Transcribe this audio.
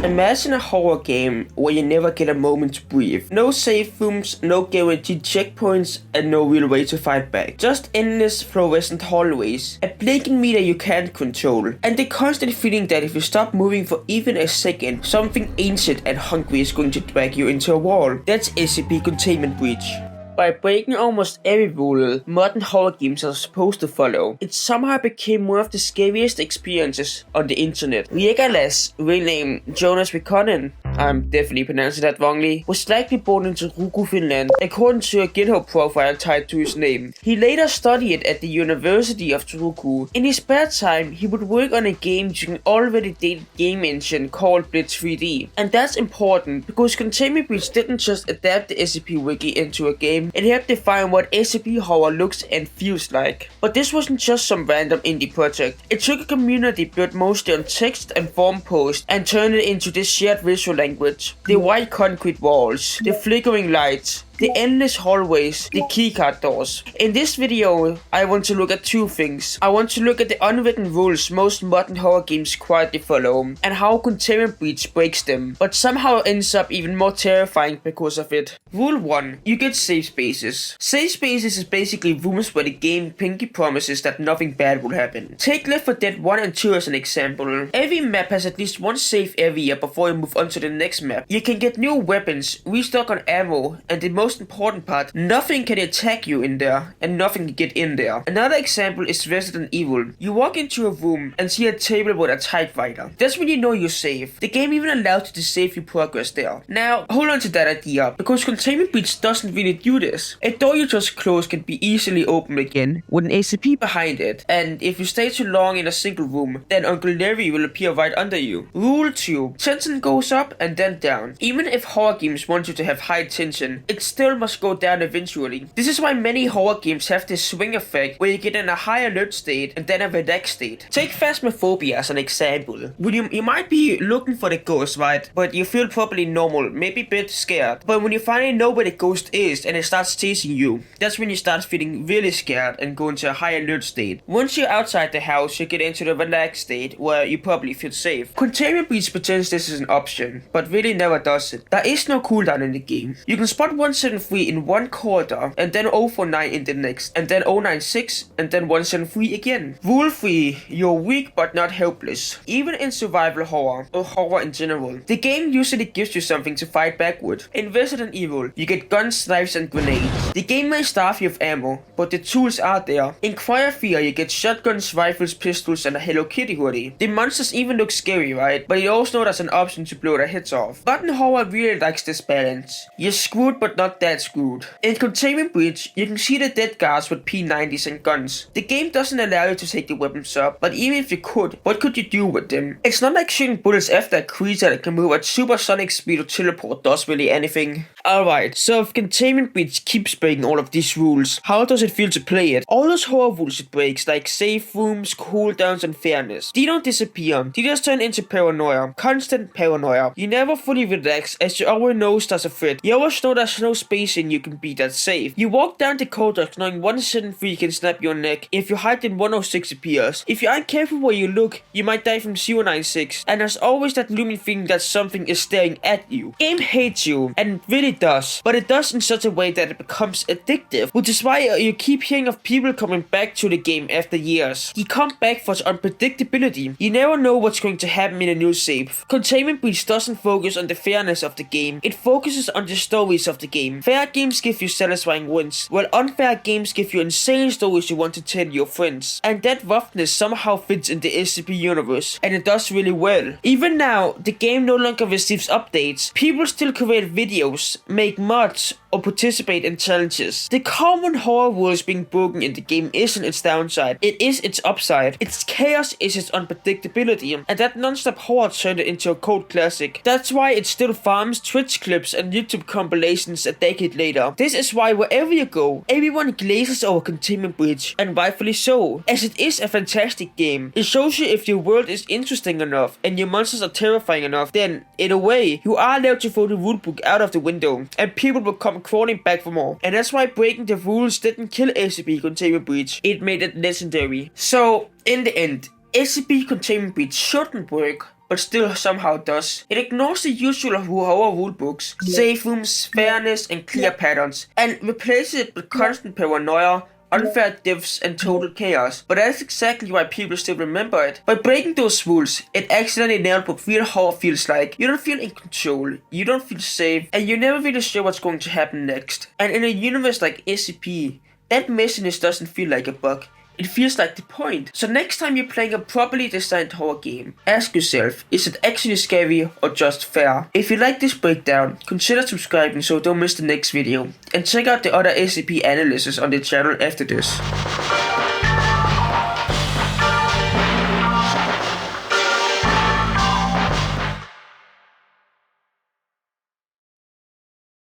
Imagine a horror game where you never get a moment to breathe. No safe rooms, no guaranteed checkpoints, and no real way to fight back. Just endless fluorescent hallways, a blinking meter you can't control, and the constant feeling that if you stop moving for even a second, something ancient and hungry is going to drag you into a wall. That's SCP Containment Breach. By breaking almost every rule modern horror games are supposed to follow, it somehow became one of the scariest experiences on the internet. Legolas, real name Jonas Rikonen, I'm definitely pronouncing that wrongly, was likely born in Turku, Finland, according to a GitHub profile tied to his name. He later studied at the University of Turku. In his spare time, he would work on a game using an already dated game engine called Blitz 3D. And that's important, because Containment Breach didn't just adapt the SCP wiki into a game, it helped define what SCP horror looks and feels like. But this wasn't just some random indie project. It took a community built mostly on text and forum posts and turned it into this shared visual language. The white concrete walls, the flickering lights, the endless hallways, the keycard doors. In this video, I want to look at two things. I want to look at the unwritten rules most modern horror games quietly follow, and how Containment Breach breaks them, but somehow ends up even more terrifying because of it. Rule 1. You get safe spaces. Safe spaces is basically rooms where the game pinky promises that nothing bad will happen. Take Left 4 Dead 1 and 2 as an example. Every map has at least one safe area before you move on to the next map. You can get new weapons, restock on ammo, and the most important part, nothing can attack you in there, and nothing can get in there. Another example is Resident Evil. You walk into a room and see a table with a typewriter. That's when you know you're safe. The game even allows you to save your progress there. Now, hold on to that idea, because Containment Breach doesn't really do this. A door you just closed can be easily opened again with an SCP behind it, and if you stay too long in a single room, then Uncle Larry will appear right under you. Rule 2. Tension goes up and then down. Even if horror games want you to have high tension, it still must go down eventually. This is why many horror games have this swing effect where you get in a high alert state and then a relaxed state. Take Phasmophobia as an example. When you might be looking for the ghost, right? But you feel probably normal, maybe a bit scared. But when you finally know where the ghost is and it starts chasing you, that's when you start feeling really scared and go into a high alert state. Once you're outside the house, you get into the relaxed state where you probably feel safe. Containment Breach pretends this is an option, but really never does it. There is no cooldown in the game. You can spot 173 in one corridor, and then 049 in the next, and then 096, and then 173 again. Rule 3. You're weak but not helpless. Even in survival horror, or horror in general, the game usually gives you something to fight back with. In Resident Evil, you get guns, knives, and grenades. The game may starve you of ammo, but the tools are there. In Quiet Fear, you get shotguns, rifles, pistols, and a Hello Kitty hoodie. The monsters even look scary, right? But you also know there's an option to blow their heads off. Modern horror really likes this balance. You're screwed but not that screwed. In Containment Breach, you can see the dead guards with P90s and guns. The game doesn't allow you to take the weapons up, but even if you could, what could you do with them? It's not like shooting bullets after a creature that can move at supersonic speed or teleport does really anything. Alright, so if Containment Breach keeps breaking all of these rules, how does it feel to play it? All those horror rules it breaks, like safe rooms, cooldowns, and fairness, they don't disappear. They just turn into paranoia. Constant paranoia. You never fully relax, as you always know there's a threat. You always know there's no space in you can be that safe. You walk down the corridors knowing 173 can snap your neck. If you hide, then 106 appears. If you aren't careful where you look, you might die from 096. And there's always that looming feeling that something is staring at you. Game hates you, and it really does. But it does in such a way that it becomes addictive, which is why you keep hearing of people coming back to the game after years. You come back for its unpredictability. You never know what's going to happen in a new save. Containment Breach doesn't focus on the fairness of the game. It focuses on the stories of the game. Fair games give you satisfying wins, while unfair games give you insane stories you want to tell your friends. And that roughness somehow fits in the SCP universe, and it does really well. Even now, the game no longer receives updates. People still create videos, make mods, or participate in challenges. The common horror rules being broken in the game isn't its downside, it is its upside. Its chaos is its unpredictability, and that non-stop horror turned it into a cult classic. That's why it still farms Twitch clips and YouTube compilations a decade later. This is why wherever you go, everyone glazes over Containment Breach, and rightfully so, as it is a fantastic game. It shows you if your world is interesting enough, and your monsters are terrifying enough, then, in a way, you are allowed to throw the rulebook out of the window, and people will come crawling back for more. And that's why breaking the rules didn't kill SCP Containment Breach, it made it legendary. So, in the end, SCP Containment Breach shouldn't work, but still somehow does. It ignores the usual horror rulebooks, safe rooms, fairness, and clear patterns, and replaces it with constant paranoia, unfair deaths, and total chaos. But that's exactly why people still remember it. By breaking those rules, it accidentally nailed what real horror feels like. You don't feel in control, you don't feel safe, and you're never really sure what's going to happen next. And in a universe like SCP, that messiness doesn't feel like a bug. It feels like the point. So next time you're playing a properly designed horror game, ask yourself, is it actually scary or just fair? If you like this breakdown, consider subscribing so don't miss the next video, and check out the other SCP analysis on the channel after this.